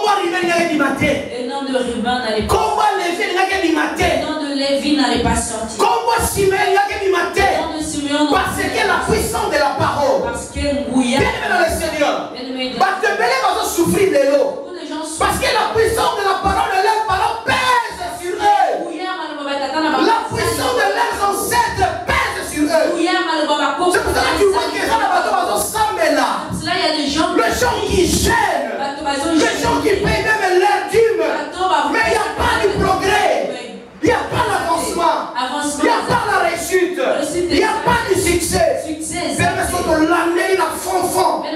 Le nom de Ruben n'allait pas sortir. Le nom de Lévi n'allait pas sortir. Le nom de Simeon non parce que la puissance de la parole. parce que Ngouya. Bien dans le Seigneur. Bien-aimé, Parce que Bélé va souffrir de l'eau. beaucoup de gens Parce que la puissance de la parole de leur parole pèse sur eux. La puissance de leurs ancêtres pèse sur eux. C'est pour ça que tu vois que les gens là, Cela, il y a des gens les gens qui gênent, les gens qui payent même leur dîme, mais il n'y a pas de progrès, il n'y a pas d'avancement, il n'y a pas la réussite, il n'y a pas de succès.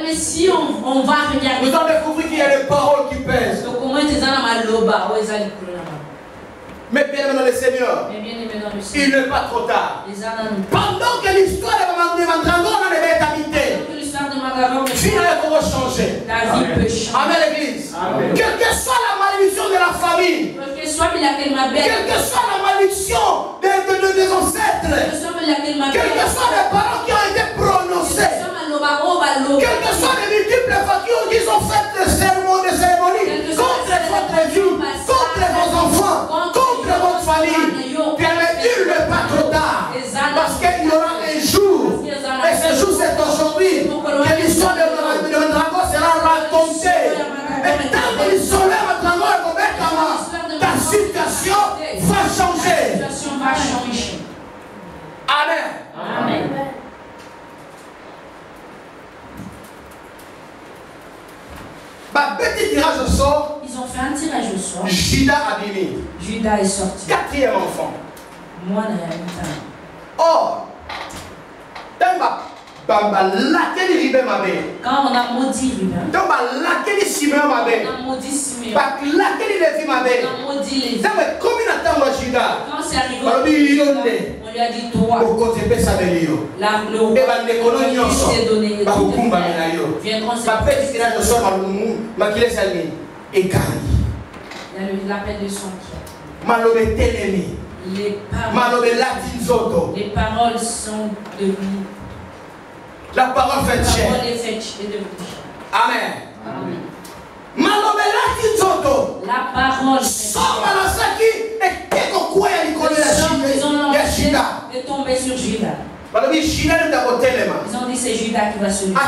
Mais si on va regarder, Vous avez découvert qu'il y a des paroles qui pèsent. Mais bien dans le Seigneur, il n'est pas trop tard. Pendant que l'histoire de Mandragore est habitée, finalement, va changer. Amen, l'Église. Quelle que soit la malédiction de la famille, quelle que soit la malédiction des ancêtres, quelles que soient les paroles qui ont été prononcées, quelles que soient les multiples factures qu'ils ont fait des cérémonies contre votre vie, contre vos enfants, contre votre famille, il n'est pas trop tard. Parce qu'il y aura un jour, et ce jour c'est aujourd'hui, que l'histoire de Mandragore sera racontée. Et tant que l'histoire de Mandragore est comment ta situation va changer. Amen. Amen. Petit tirage au sort. Ils ont fait un tirage au sort. Judas abîmé. Judas est sorti. 4e enfant. Moi, Or, quand on a maudit Ruben, on a Simeon, on a maudit Lévi. Quand c'est arrivé, on lui a dit toi, le roi qui s'est donné, viendront se il y a l'appel de son cœur. Les paroles sont devenues. La parole fait chair. Amen. Amen. La parole est tombée sur Judas. Ils ont dit c'est Judas qui va se lever.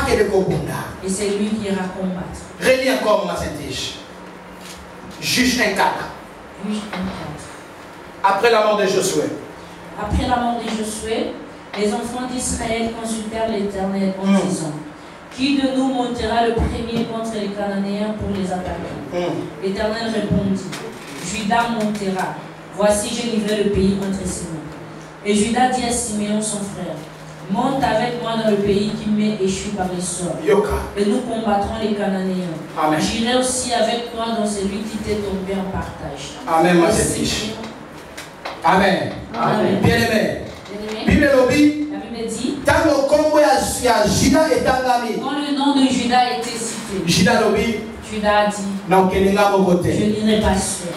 Et c'est lui qui ira combattre. Relis encore ma sentige. Juge 1:4. Après la mort de Josué. Après la mort de Josué, les enfants d'Israël consultèrent l'Éternel en disant: qui de nous montera le premier contre les Cananéens pour les attaquer? L'Éternel répondit: Judas montera. Voici, j'ai livré le pays entre ses mains. Et Judas dit à Simeon son frère: monte avec moi dans le pays qui m'est échu par les sorts. Et nous combattrons les Cananéens. J'irai aussi avec toi dans celui qui t'est tombé en partage. Amen, ma fille. Amen. Amen. Bien aimé. Bible dit, quand le nom de Judas était cité, Judas a dit: je n'irai pas seul.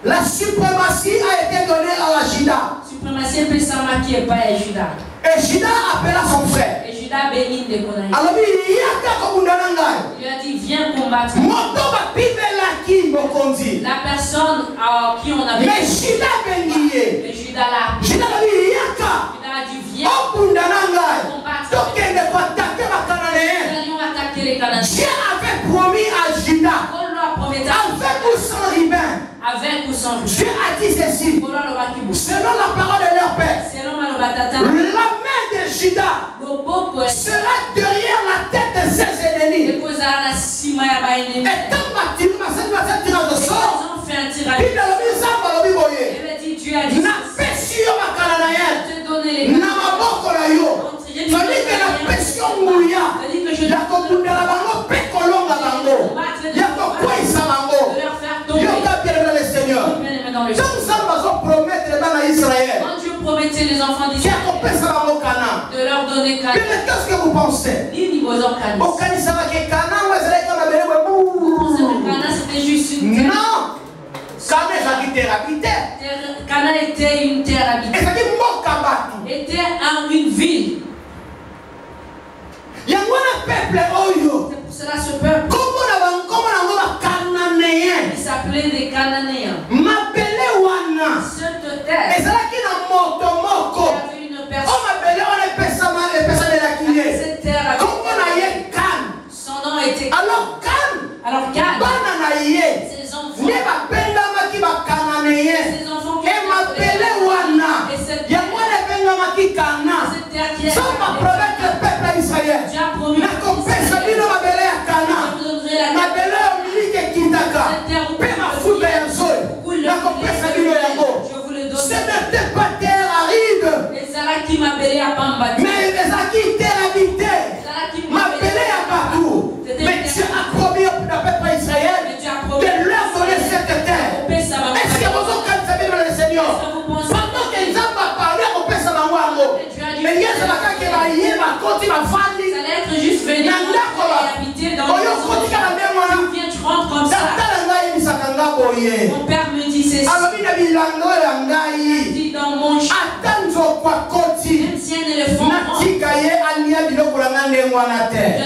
La suprématie a été donnée à la Judas. Suprématie peut s'amaquer par Judas. Et Judas appela son frère. Et Judas bénit des Conaïs. Alors il lui a dit: viens combattre. La personne à qui on avait. Mais Judas bénit. Et Judas l'a. Judas a dit: viens combattre. Donc il ne pas attaquer les Cananéens. Dieu avait promis à Judas. Avec ou sans Ruben. Avec ou sans Ruben. Dieu a dit ceci. Selon la parole de leur père. La main de Judas sera derrière la tête de ses ennemis. Et tant bâti, cette tirage de sort. Il a dit: Dieu a dit: quand Dieu promettait les enfants d'Israël de leur donner Canaan, qu'est-ce que vous pensez? Vous pensez que Canaan c'était juste une terre? Non! Canaan était une terre habitée. Était une ville. C'est pour cela ce peuple. Alors Gad, ses enfants, cette terre qui est ce n'était pas terre aride, mais les acquis terre habitée, m'appelait à partout. Mais Dieu a promis au peuple Israël de leur donner cette terre. Est-ce que vous avez dans le Seigneur? Pendant que les hommes ont parlé au peuple Samaouamo, mais il y a ce matin qui va y avoir quand il va vendre. Ça allait être juste venir et habiter dans le maison. Tu viens, tu rentres comme ça. Mon père me dit c'est ça. Dit dans mon champ. Même si un éléphant prend, je ne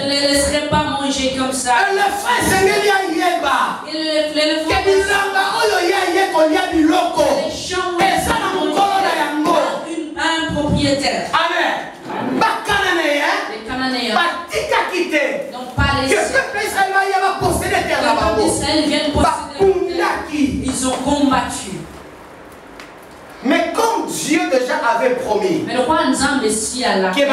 les laisserai pas manger comme ça. Et l'éléphant les champs un propriétaire. Amen. Les Cananéens. Donc pas les Israël viennent posséder la terre. Ils ont combattu. Mais comme Dieu déjà avait promis mais le roi Nzambe si Allah que cette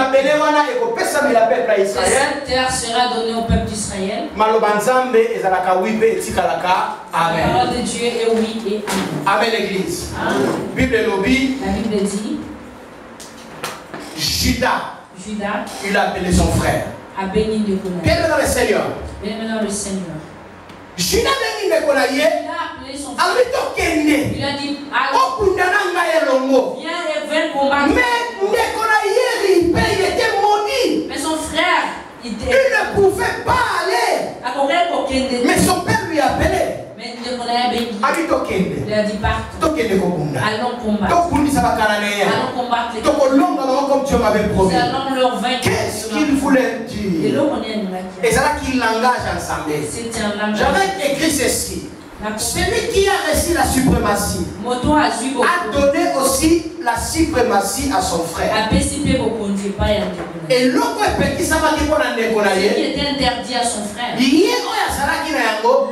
terre sera donnée au peuple d'Israël. La parole de Dieu est oui et amen. Amen l'église. La Bible dit Judas, il a appelé son frère. A béni de Konaï. Bien dans le Seigneur. Bien dans le Seigneur. Judas béni de Konaï. Il a appelé son frère. Il a dit viens et viens combattre. Mais son frère, il ne pouvait pas aller. Mais son père lui a appelé. Mais il a dit partons. Allons combattre. Allons combattre les Nous allons leur vaincre. Qu'est-ce qu'il voulait dire? Et c'est là qu'il langage ensemble. J'avais écrit ceci. Celui qui a reçu la suprématie a donné aussi la suprématie à son frère. Et l'autre qui était interdit à son frère.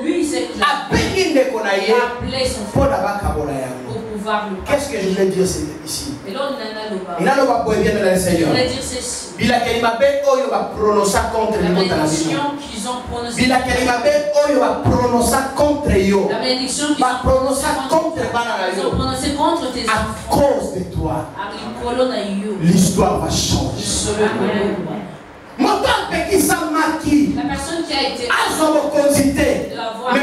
Lui, c'est appelé son frère pour pouvoir le faire. Qu'est-ce que je voulais dire ici? Et là, il a le Seigneur. Je voulais dire ceci. Il a prononcé contre la malédiction qu'ils ont prononcée. Il a prononcé contre eux. La malédiction qu'ils ont prononcée contre tes enfants. À cause de toi, l'histoire va changer. La personne qui a été mais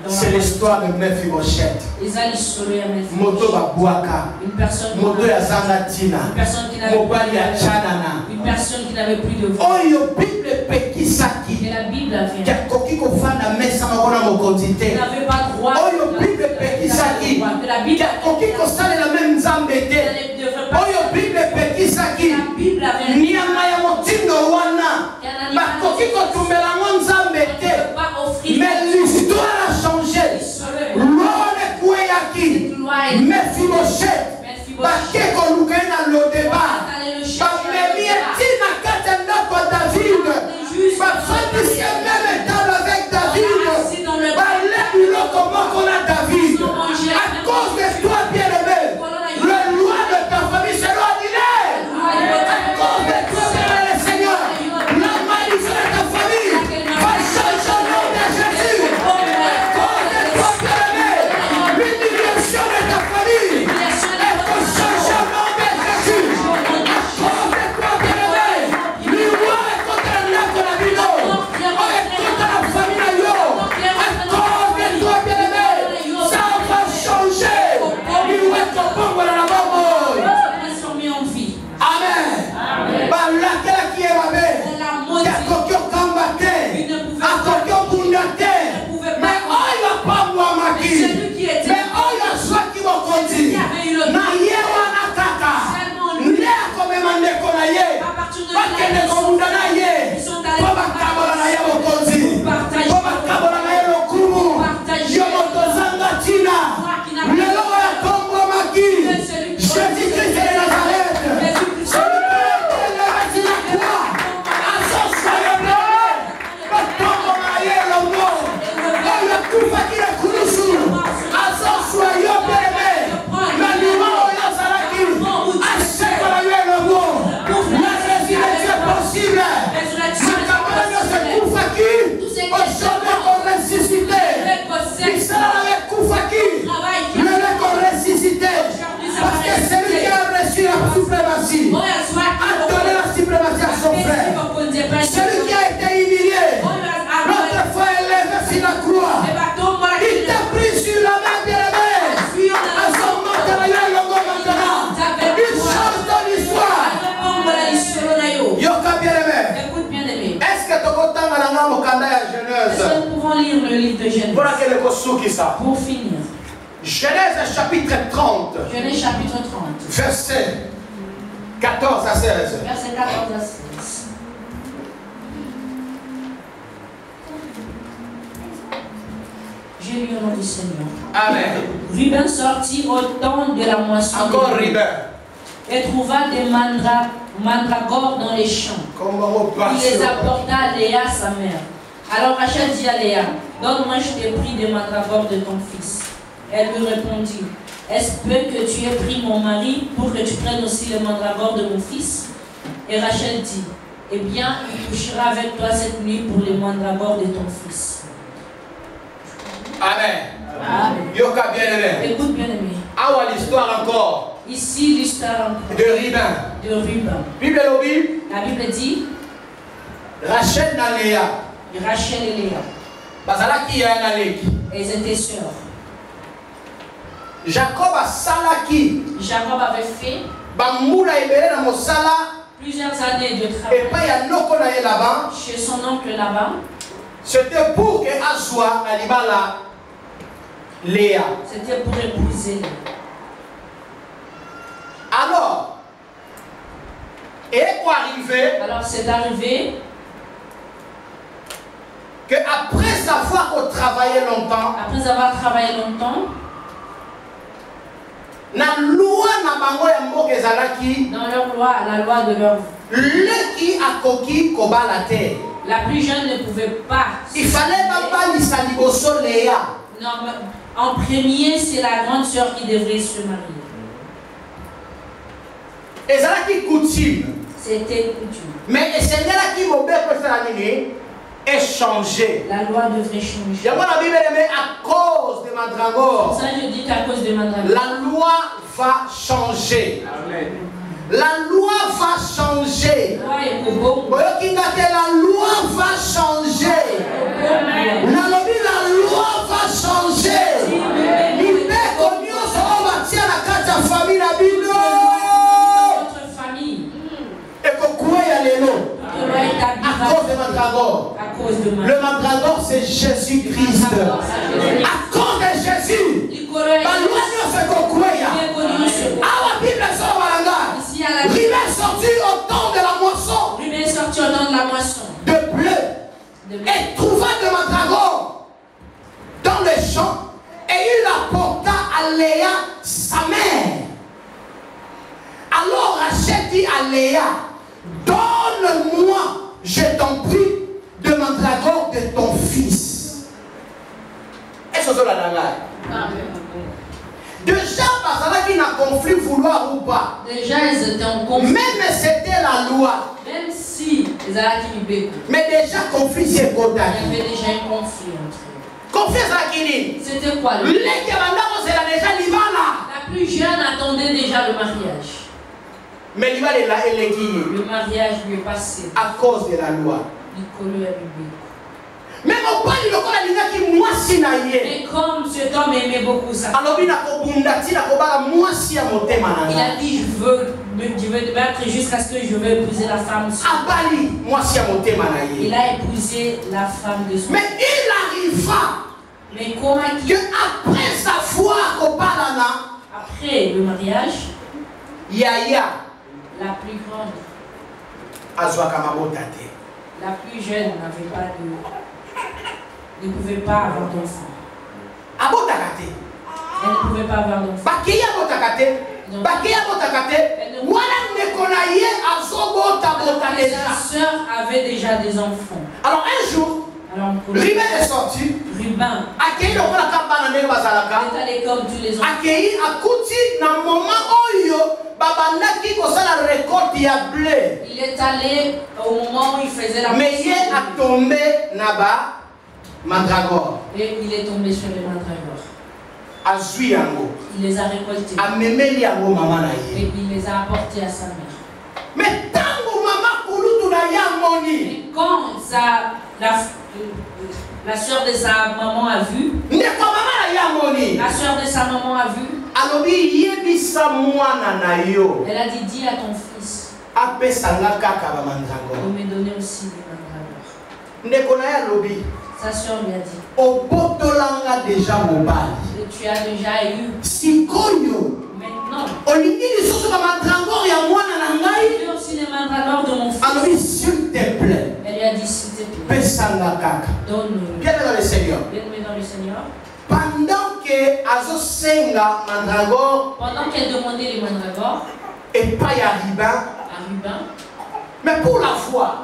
c'est l'histoire de Mephibosheth. Une personne qui n'avait plus de voix. Et la Bible a fait. Il n'avait pas droit. La Bible mais l'histoire a changé. Mephibosheth à cause de toi, bien-aimé. Yoka bien-aimé. Écoute bien-aimé. Est-ce que tu nous pouvons lire le livre de Genèse? Pour finir. Genèse chapitre 30. Genèse chapitre 30. Verset 14 à 16. Verset 14 à 16. J'ai lu au nom du Seigneur. Amen. Ruben sortit au temps de la moisson. Encore Ruben. Et trouva des mandragores dans les champs. Il les apporta à Léa, sa mère. Alors Rachel dit à Léa, donne-moi, je t'ai pris des mandragores de ton fils. Elle lui répondit, est-ce peu que tu aies pris mon mari pour que tu prennes aussi les mandragores de mon fils? Et Rachel dit, eh bien, il couchera avec toi cette nuit pour les mandragores de ton fils. Amen. Amen. Yoka bien-aimé. Écoute bien-aimé. Ah, l'histoire encore. Ici, l'histoire encore. De Ruben. La Bible dit, Rachel et Léa. Rachel et Léa. Elles étaient sœurs. Jacob avait fait plusieurs années de travail chez son oncle Laban. C'était pour que Azwa Léa. C'était pour épouser Léa. Alors, c'est arrivé que après avoir travaillé longtemps, dans leur loi, la loi de leur vie, la plus jeune ne pouvait pas. Il fallait pas Léa. Non, en premier, c'est la grande sœur qui devrait se marier. C'était coutume. Mais le Seigneur qui est changé. La loi devrait changer. À cause de mandragore. Ça, je dis qu'à cause de mandragore. La loi va changer. Amen. La loi va changer. La loi va changer. La loi va changer. À cause de mandragore. Le mandragore, c'est Jésus-Christ. À cause de Jésus, la loi ne fait Ruben est sorti au temps de la moisson. De bleu. Et trouva de mandragore dans les champs. Et il apporta à Léa, sa mère. Alors Rachel dit à Léa, donne-moi, je t'en prie, de mandragore de ton fils. Est-ce que c'est la dernière? Déjà, parce qu'il y a un conflit, vouloir ou pas. Déjà, ils étaient en conflit. Même c'était la loi. Même si ils avaient. Mais déjà, conflit, c'est quoi? Il y avait déjà un conflit entre eux. Conflit, c'est c'était quoi? La plus jeune attendait déjà le mariage. Mais le mariage lui est passé. À cause de la loi. Mais comme cet homme aimait beaucoup ça, il a dit je veux te battre jusqu'à ce que je veux épouser la femme. Il a épousé la femme de son. Mais il arriva que après sa foi après le mariage, Yaya, la plus grande, la plus jeune n'avait pas ne pouvait pas avoir d'enfant. Elle ne pouvait pas avoir d'enfant. Sa soeur avait déjà des enfants. Alors un jour, Ruben est sorti. Ruben est allé comme tous les enfants. Il est allé au moment où il faisait la mais il est tombé mandragore. Et il est tombé sur les mandragores. Il les a récoltés. Et il les a apportés à sa mère. Mais quand la soeur de sa maman a vu, la soeur de sa maman a vu, elle a dit, dis à ton fils, Il me donnait aussi des mandragores. Sa soeur lui a dit, tu as déjà eu. Maintenant, tu veux aussi les mandragores de mon fils. S'il te plaît. Elle lui a dit, s'il te plaît, donne-nous. Bien-aimé dans le Seigneur. Pendant qu'elle demandait les mandragores, et pas à Rubin, mais pour la foi,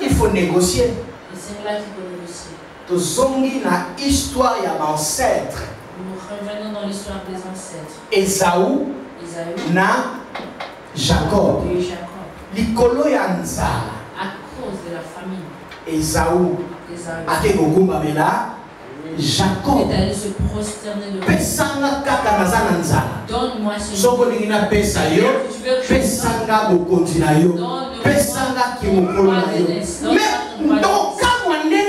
il faut négocier. Et c'est là qu'il faut négocier. Tozongi na histoire ya ancêtre. Nous revenons dans l'histoire des ancêtres. Esaü na Jacob. Likolo ya nzala. À cause de la famille. Esaü ake gogumba bela Jacob. Est allé se prosterner devant. Pesanga kaka nazana nzala. Donne-moi ce soko lingina pesa yo. Pesanga bokonzi na yo. Pesanga kimokolo na yo. Mais donc mais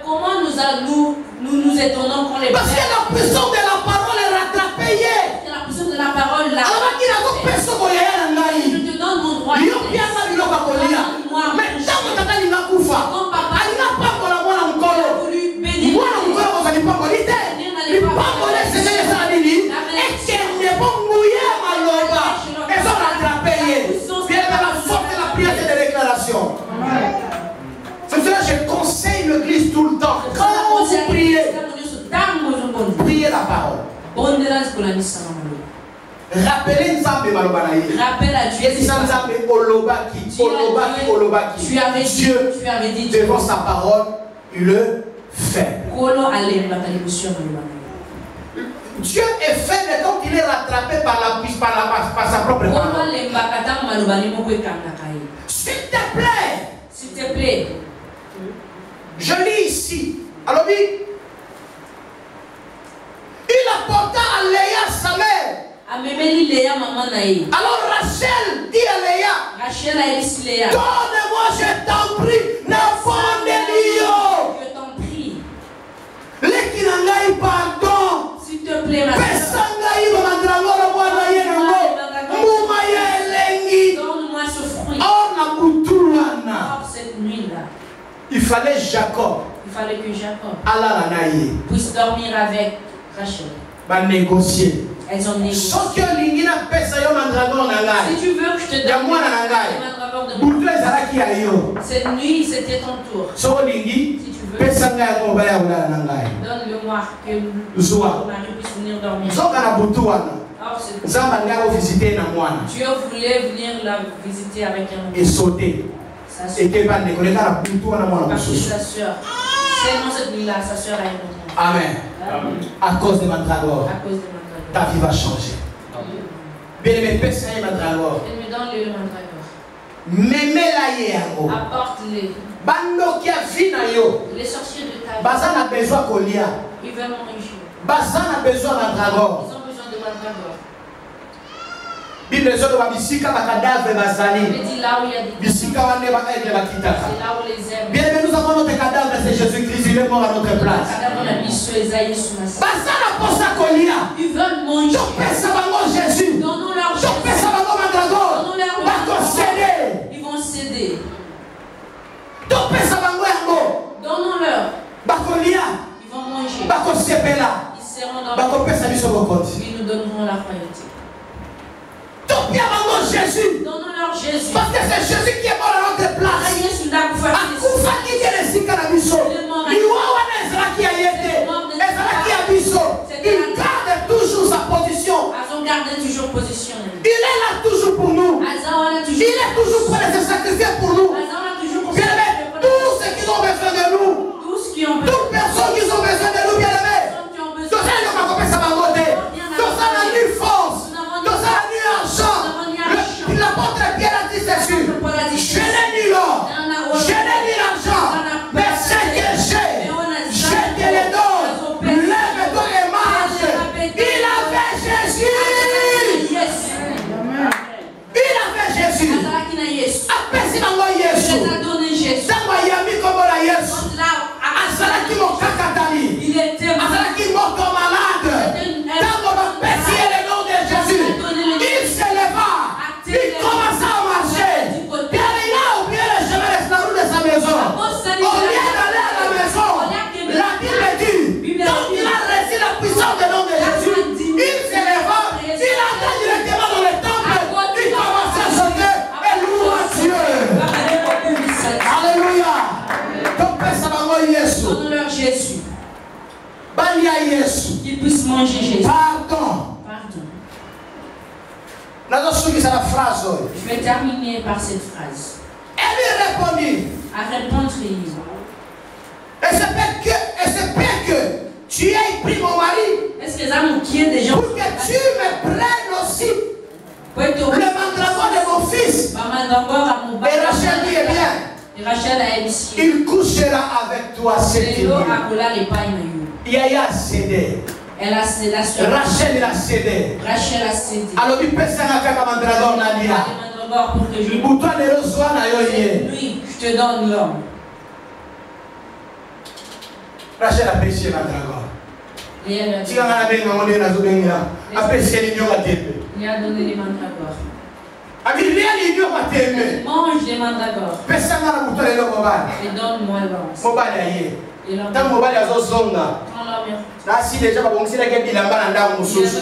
comment nous étonnons qu'on les parce que la puissance de la parole est rattrapée hier. La puissance de la parole là. Je te donne mon droit. Mais tant que tu c'est cela que je conseille l'église tout le temps. Quand vous priez, priez la parole. Rappelez Nzambe malobanaye. Rappelle à Dieu. Tu avais dit devant sa parole, il le fait. Dieu est faible quand il est rattrapé par sa propre parole. S'il te plaît. S'il te plaît. Je lis ici. Alors oui. Il apporta à Léa sa mère. Alors Rachel dit à Léa. Donne-moi, je t'en prie, l'enfant de Lio. Je t'en prie. L'équinangaï pardon. S'il te plaît, ma soeur. Donne-moi ce fruit. Or cette nuit-là. Il fallait Jacob. Il fallait que Jacob puisse dormir avec Rachel. Négocier. Elles ont négocié. Si tu veux que je te donne les mandragores de mon fils, cette nuit c'était ton tour. Si tu veux, donne-le-moi que mon mari puisse venir dormir. Dieu voulait venir la visiter avec un et sauter. Et que sa soeur, seulement cette nuit-là, sa soeur a une enfant. Amen. À cause de mandragore, ta vie va changer. Bien-aimé, pèse un mandragore. Donne-le le mandragore. Apporte-les. Les sorciers de ta vie, ils veulent manger. Ils ont besoin de mandragore. Bible dit là où il y a des c'est là où les aime. Bien aimé, nous avons notre cadavre, c'est Jésus-Christ, il est mort à notre place. Ils veulent manger. Jésus. Donnons-leur Jésus. Ils vont céder. Donnons-leur. Ils vont manger. Ils seront dans le ils nous donneront la royauté. Jésus. Donnons-leur Jésus. Parce que c'est Jésus qui est mort à notre place. Il garde toujours sa position. Il est là toujours pour nous. Il est toujours prêt à se sacrifier pour nous. Bien aimé, tous ceux qui ont besoin de nous, toutes personnes qui ont besoin de nous, bien aimé, tout ça, il n'y a pas de tout ça, la nuit force, tout ça, la nuit argent. L'apôtre Pierre a dit c'est sûr. Je n'ai ni l'or, je n'ai ni l'argent, mais ce que j'ai, je te le donne. Lève-toi et marche. Il avait Jésus. Il avait Jésus. Appelle-moi Jésus. louanger Jésus. Pardon. Je vais terminer par cette phrase. Elle lui répondit. À répondre, et c'est bien que tu aies pris mon mari. Est-ce que ça nous quitte des gens? Pour que tu me prennes aussi le mandragore de mon fils. Et Rachel dit bien. Il couchera avec toi cette nuit. Yaya a cédé. Rachel a cédé. Alors il peut s'arrêter comme mandragore Nadia. Oui, je te donne l'homme. Rachel a péché mandragore. Il a donné les mandragores. Mange les mandragores. Et donne-moi l'homme. Il a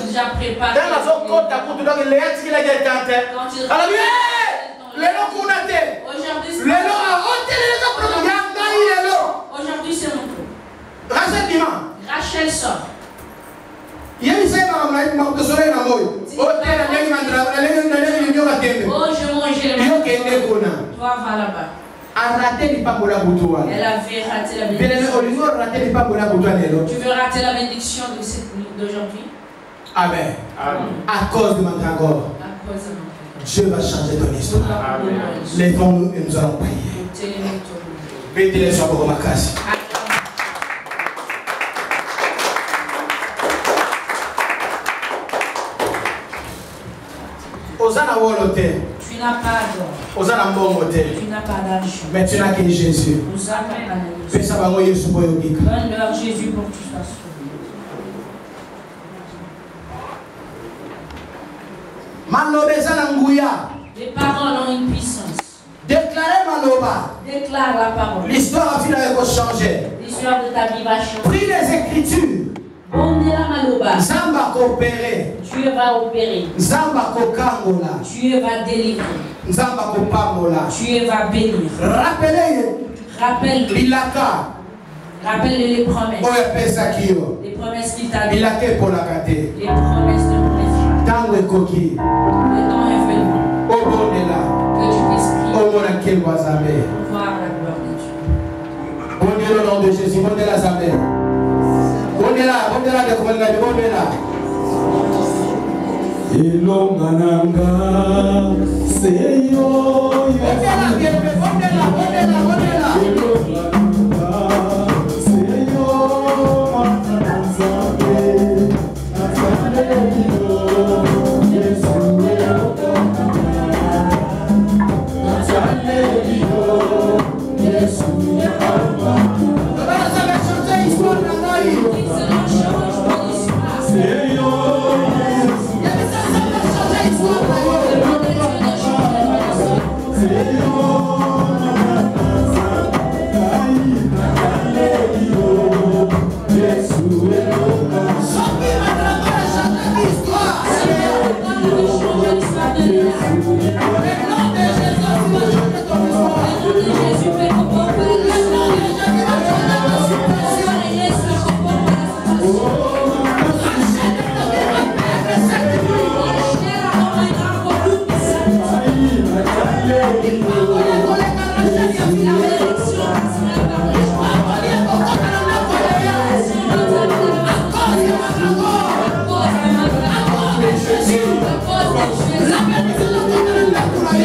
déjà préparé. Aujourd'hui c'est mon tour. Rachel sort. Oh, je mangeais les mandragores. Toi, va là-bas. Elle avait raté la bénédiction. Tu veux rater la bénédiction d'aujourd'hui? Amen. À cause de mandragore. Dieu va changer ton histoire. Lèvons-nous et nous allons prier. Bénis les soins pour ma casse. Tu n'as pas d'or. Tu n'as pas d'argent. Mais tu n'as que Jésus. Donne-leur Jésus pour que tu sois sauvé. Les paroles ont une puissance. Déclare la parole. L'histoire de ta vie va changer. Prie les Écritures. Zamba coopérer. Dieu va opérer. Zamba kokangola. Dieu va délivrer. Zamba kopangola. Dieu va bénir. Rappelle-le. Bilaka. Rappelle-le les promesses. Les promesses qu'il t'a dit. Les promesses de mon frère. Le temps est venu. Que tu puisses prier. Voir la gloire de Dieu. Au nom de Jésus.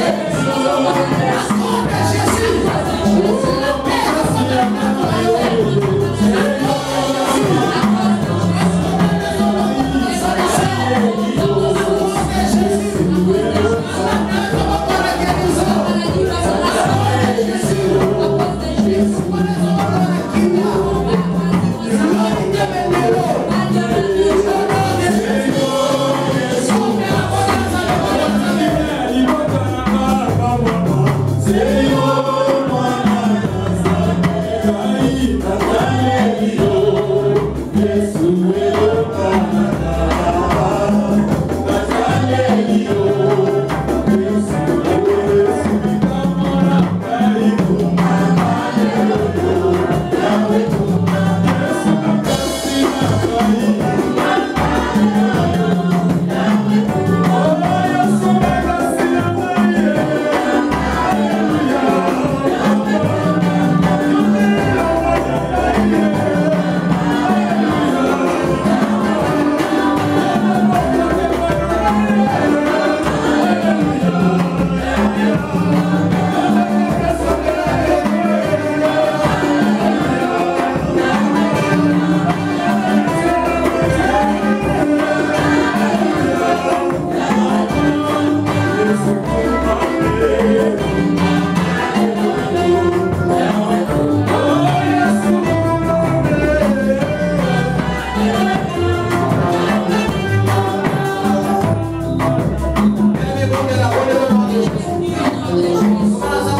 La la bonne mémoire de Jésus.